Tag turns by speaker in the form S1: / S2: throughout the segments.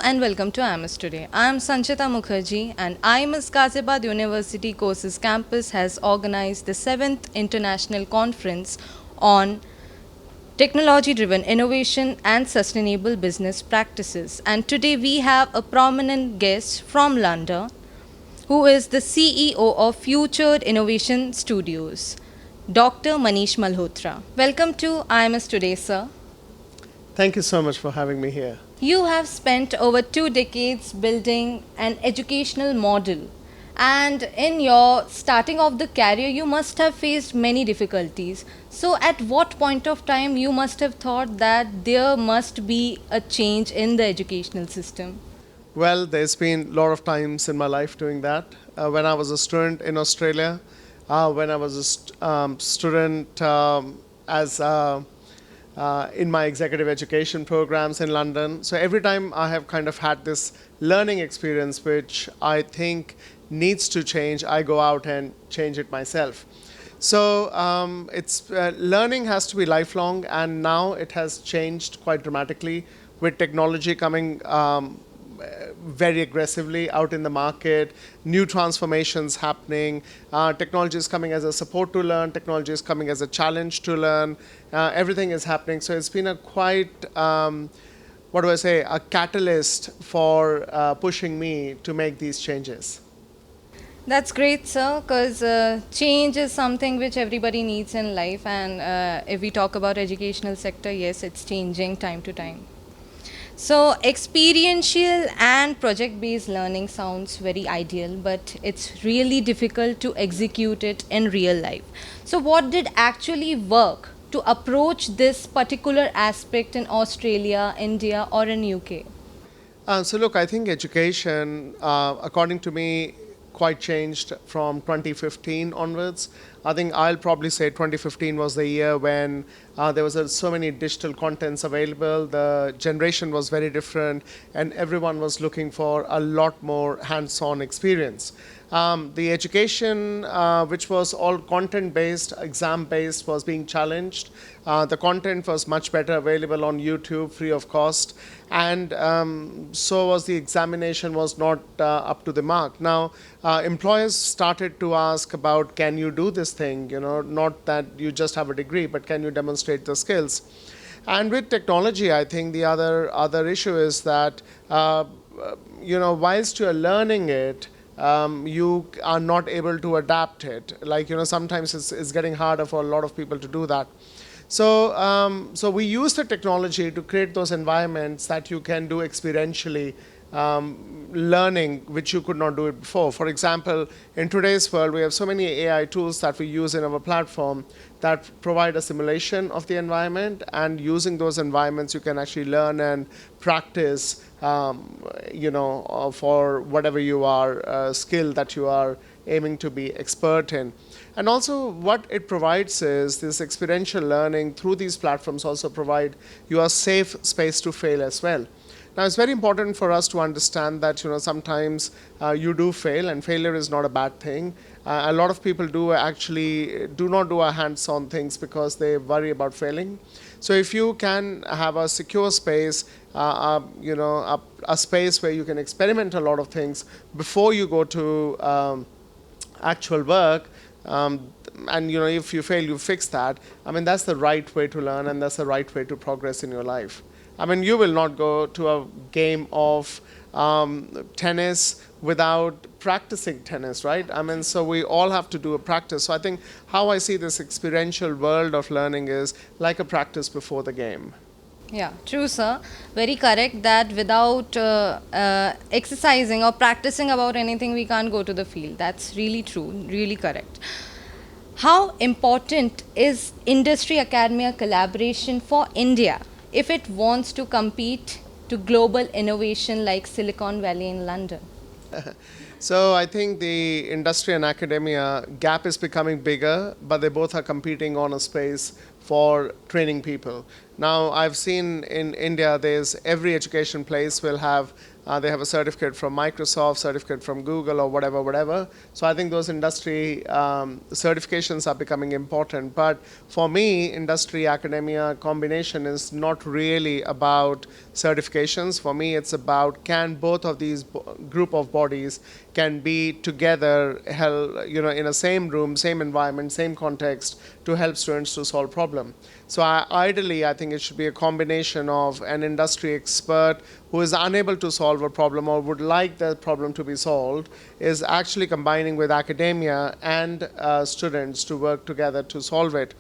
S1: and welcome to IMS Today. I am Sanchita Mukherjee and IMS Ghaziabad University Courses Campus has organized the 7th International Conference on Technology Driven Innovation and Sustainable Business Practices. And today we have a prominent guest from London who is the CEO of Futred Innovation Studios, Dr. Manish Malhotra. Welcome to IMS Today, sir.
S2: Thank you so much for having me here.
S1: You have spent over 2 decades building an educational model. And in your starting of the career, you must have faced many difficulties. So, at what point of time you must have thought that there must be a change in the educational system?
S2: Well, there's been a lot of times in my life doing that. When I was a student in Australia, when I was a student as in my executive education programs in London. So every time I have kind of had this learning experience, which I think needs to change, I go out and change it myself. So it's learning has to be lifelong, and now it has changed quite dramatically with technology coming very aggressively out in the market, new transformations happening, technology is coming as a support to learn, technology is coming as a challenge to learn, everything is happening. So it's been a quite, a catalyst for pushing me to make these changes.
S1: That's great, sir, because change is something which everybody needs in life. And if we talk about educational sector, yes, it's changing time to time. So, experiential and project based learning sounds very ideal, but it's really difficult to execute it in real life. So, what did actually work to approach this particular aspect in Australia, India, or in UK?
S2: So look, I think education, according to me, quite changed from 2015 onwards. I think I'll probably say 2015 was the year when there was so many digital contents available. The generation was very different, and everyone was looking for a lot more hands-on experience. The education, which was all content-based, exam-based, was being challenged. The content was much better available on YouTube, free of cost, and so was the examination was not up to the mark. Now, employers started to ask about, can you do this thing? You know, not that you just have a degree, but can you demonstrate the skills? And with technology, I think the other issue is that whilst you are learning it, you are not able to adapt it. Like, sometimes it's getting harder for a lot of people to do that. So we use the technology to create those environments that you can do experientially, learning, which you could not do it before. For example, in today's world, we have so many AI tools that we use in our platform that provide a simulation of the environment, and using those environments, you can actually learn and practice, for whatever you are, skill that you are aiming to be expert in. And also what it provides is this experiential learning through these platforms also provide you a safe space to fail as well. Now, it's very important for us to understand that sometimes you do fail, and failure is not a bad thing. A lot of people do not do a hands-on things because they worry about failing. So if you can have a secure space, a space where you can experiment a lot of things before you go to actual work, and if you fail, you fix that. I mean, that's the right way to learn, and that's the right way to progress in your life. I mean, you will not go to a game of tennis without practicing tennis, right? I mean, so we all have to do a practice. So I think how I see this experiential world of learning is like a practice before the game.
S1: Yeah, true, sir. Very correct that without exercising or practicing about anything, we can't go to the field. That's really true, really correct. How important is industry academia collaboration for India if it wants to compete to global innovation like Silicon Valley in London?
S2: So I think the industry and academia gap is becoming bigger, but they both are competing on a space for training people. Now, I've seen in India, there's every education place will have they have a certificate from Microsoft, certificate from Google, or whatever, whatever. So I think those industry certifications are becoming important. But for me, industry academia combination is not really about certifications. For me, it's about, can both of these group of bodies can be together, in a same room, same environment, same context, to help students to solve problem. So ideally, I think it should be a combination of an industry expert who is unable to solve a problem or would like the problem to be solved, is actually combining with academia and students to work together to solve it.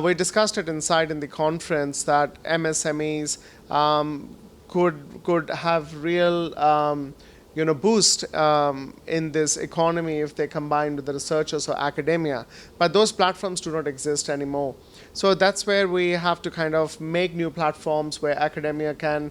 S2: We discussed it inside in the conference that MSMEs could have real boost in this economy if they combine with the researchers or academia. But those platforms do not exist anymore. So that's where we have to kind of make new platforms where academia can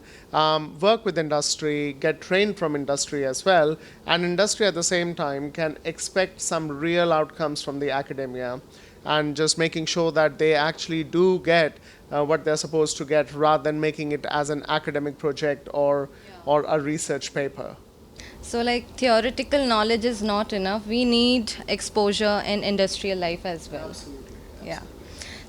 S2: work with industry, get trained from industry as well, and industry at the same time can expect some real outcomes from the academia, and just making sure that they actually do get what they're supposed to get, rather than making it as an academic project or a research paper.
S1: So, like, theoretical knowledge is not enough. We need exposure in industrial life as well.
S2: Absolutely.
S1: Yeah.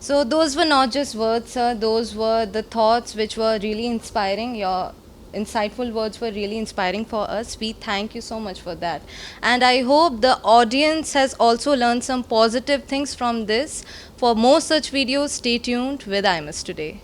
S1: So, those were not just words, sir. Those were the thoughts which were really inspiring. Your insightful words were really inspiring for us. We thank you so much for that. And I hope the audience has also learned some positive things from this. For more such videos, stay tuned with IMS Today.